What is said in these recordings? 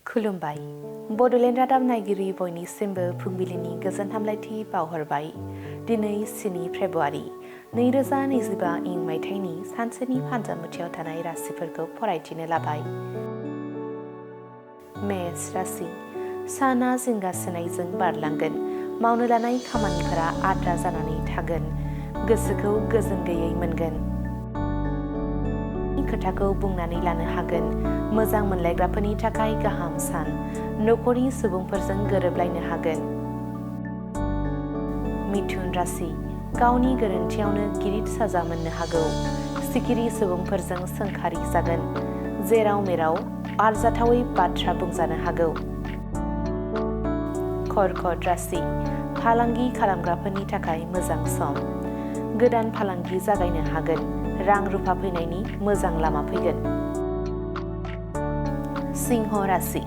खुलुमबाय बड'लेण्ड रादाब नायगिरि बयनिसिमबो फुंबिलिनि गोजोन हामलायथि बावहरबाय। दिनै 7 फेब्रुवारि 2025 इं मायथाइनि सानसेनि फान्जामुथियाव थानाय राशिफोरखौ फरायथिनो लाबाय। मेष राशि साना जिंगासिनायजों बारलांगोन। मावनो लानाय खामानिफोरा आद्रा जानानै थागोन। गोसोखौ गोजोन गैयै मोनगोन। खोथाखौ बुंनानै लानो हागोन। मोजां मोनलायग्राफोरनि थाखाय गाहाम सान। नखरनि सुबुंफोरजों गोरोबलायनो हागोन। मिथुन राशि गावनि गोरोन्थियावनो गिदिर साजा मोननो हागौ। सिखिरि सुबुंफोरजों सोंखारि जागोन। जेराव मेराव आरजाथावै बाथ्रा बुंजानो हागौ। कर्कट राशि फालांगि खालामग्राफोरनि थाखाय मोजां सम। गोदान फालांगि जागायनो हागोन। रां रुफा फैनायनि मोजां लामा फैगोन। सिंह राशि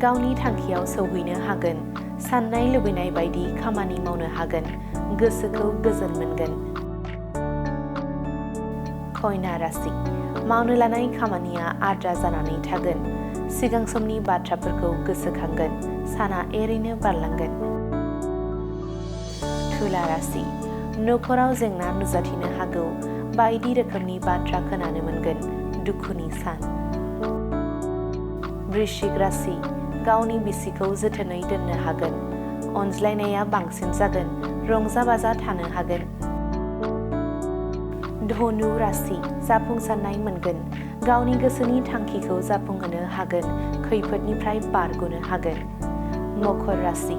गावनि थांखियाव सौहैनो हागोन। साननाय लुबैनाय बायदि खामानि मावनो हागोन। गोसोखौ गोजोन मोनगोन। कन्या राशि मावनो लानाय खामानिया आद्रा जानानै थागोन। सिगां समनि बाथ्राफोरखौ गोसोखांगोन। साना एरैनो बारलांगोन। तुला राशि नखराव जेंना नुजाथिनो हागौ। बायदि रोखोमनि बाथ्रा खोनानो मोनगोन। दुखुनि सान। वृश्चिक राशि गावनि बिसिखौ जोथोनै दोननो हागोन। अनज्लायनाया बांसिन जागोन। रंजा बाजा थानो हागोन। धनु राशि जाफुंसारनाय मोनगोन। गावनि गोसोनि थांखिखौ जाफुंहोनो हागोन। खैफोदनिफ्राय बारग'नो हागोन। मकर राशि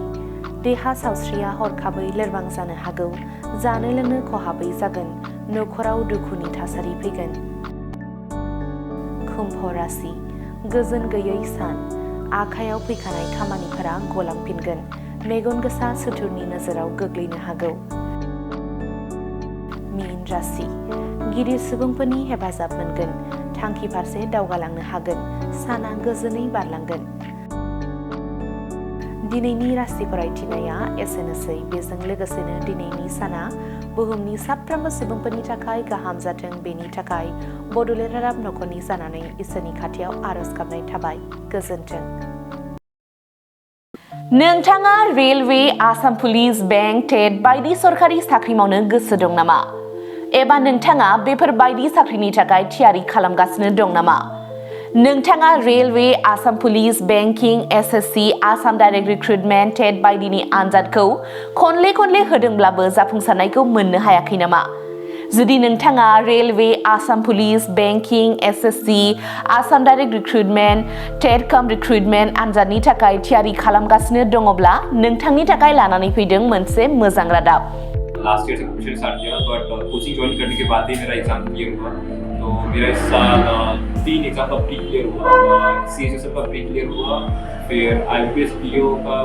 देहा सावस्रिया हरखाबै लोरबां जानो हागौ। जानो लोंनो खहाबै जागोन। नखराव दुखुनि थासारि फैगोन। कुम्भ राशि गोजोन गैयै सान। आखायाव फैखानाय खामानिफोरा गलांफिनगोन। मेगन गोसा सुथुरनि नोजोराव गोग्लैनो हागौ। मीन राशि गिदिर सुबुंफोरनि हेफाजाब मोनगोन। थांखि फारसे दावगालांनो हागोन। साना गोजोनै बारलांगोन। दिनैनि राशि फरायथिनाया एसेनोसै। बेजों लोगोसेनो दिनैनि साना बुहुमनि साफ्रोमबो सुबुंफोरनि थाखाय गाहाम जाथों बेनि थाखाय बड'लेण्ड रादाब नखरनि जानानै इसोरनि खाथियाव आरज गाबनाय थाबाय। गोजोन्थों। नोंथाङा रेलवे, आसाम पुलिस, बेंक, टेट बायदि सरखारि साख्रि मावनो गोसो दं नामा? एबा नोंथाङा बेफोर बायदि साख्रिनि थाखाय थियारि खालामगासिनो दं नामा? नोंथाङा railway, Assam police, banking, SSC, Assam direct recruitment, TET बायदिनि आनजादखौ खनले होदोंब्लाबो जाफुंसारनायखौ मोननो हायाखै नामा? जुदि नोंथाङा railway, Assam police, banking, SSC, Assam direct recruitment, TET cum recruitment आनजादनि थाखाय थियारि खालामगासिनो दङब्ला नोंथांनि थाखाय लानानै फैदों मोनसे मोजां रादाब। लास्ट ईयर से प्रिपरेशन स्टार्ट किया बट कोचिंग ज्वाइन करने के बाद ही मेरा एग्जाम क्लियर हुआ। तो मेरा इस साल 3 एग्जाम का प्री क्लियर हुआ। CHSL का प्री क्लियर हुआ, फिर IPS PO का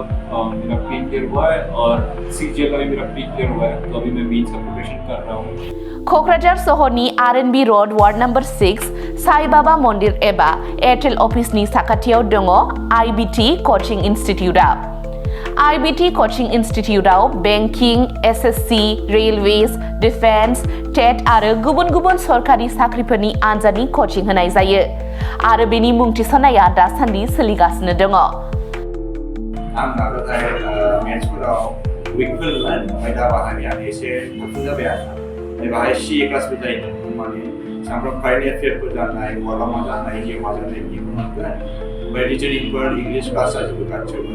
मेरा प्री क्लियर हुआ है और CGL का भी मेरा प्री क्लियर हुआ है। तो अभी मैं मेंस का प्रिपरेशन कर रहा हूँ। क'क्राझार सहरनि RNB road ward number 6 Sai Baba मन्दिर एबा एयारटेल अफिसनि साखाथियाव दङ IBT कचिं इनस्टिट्यूटआ। IBT कचिं इनस्टिट्यूटआव banking, SSC, railways, defence, TET आरो गुबुन सरकारि साख्रिफोरनि आनजादनि कचिं होनाय जायो आरो बेनि मुं थिसननाया दासान्दि सोलिगासिनो दङ। आं नाजानाय मेथ्सफोराव उइकफोरमोन ओमफ्राय दा बाहाय आं एसे गोख्रों जाबाय आरो बाहाय CA क्लासबो जायो माने सामफ्राम कारेन्ट एफेयारफोर जानाय बहाबा मा जानाय जिउ मा जानाय बिदिखौ मोनगोन। ओमफ्राय रिजनिंफोर इंग्लिश क्लास जाजोबो गासैबो।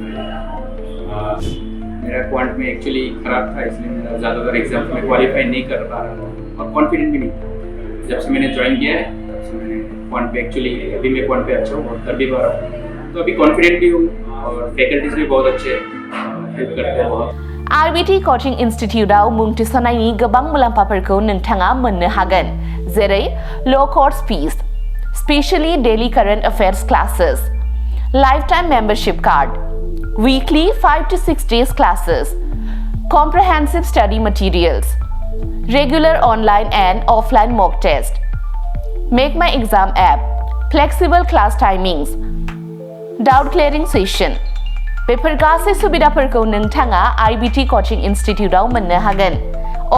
मेरा क्वांट में एक्चुअली खराब था, इसलिए मेरा ज़्यादातर एग्जाम में क्वालिफाई नहीं कर पा रहा था और कॉन्फिडेंट भी नहीं था। जब से मैंने ज्वाइन किया है तब से मैंने क्वांट पे एक्चुअली अभी मैं क्वांट पे अच्छा हूँ और कर भी पा रहा हूँ। तो अभी कॉन्फिडेंट भी हूँ और फैकल्टीज भी बहुत अच्छे हेल्प करते हैं बहुत। IBT कचिं इनस्टिट्यूटआव मुं थिसननायनि गोबां मुलाम्फाफोरखौ नोंथाङा मोननो हागोन। जेरै ल' course fees, specially daily current affairs classes, lifetime membership card, weekly 5 to 6 days classes, comprehensive study materials, regular online and offline mock test, Make My Exam app, flexible class timings, doubt clearing session। बेफोर गासै सुबिदाफोरखौ नोंथाङा IBT coaching इनस्टिट्यूटआव मोननो हागोन।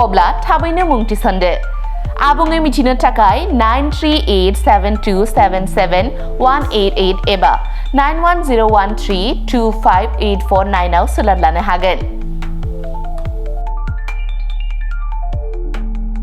अब्ला थाबैनो मुं थिसनदो। आबुङै मिथिनो थाखाय 9387277188 एबा 91013 2584 9 आव सोलाद लानो हागोन।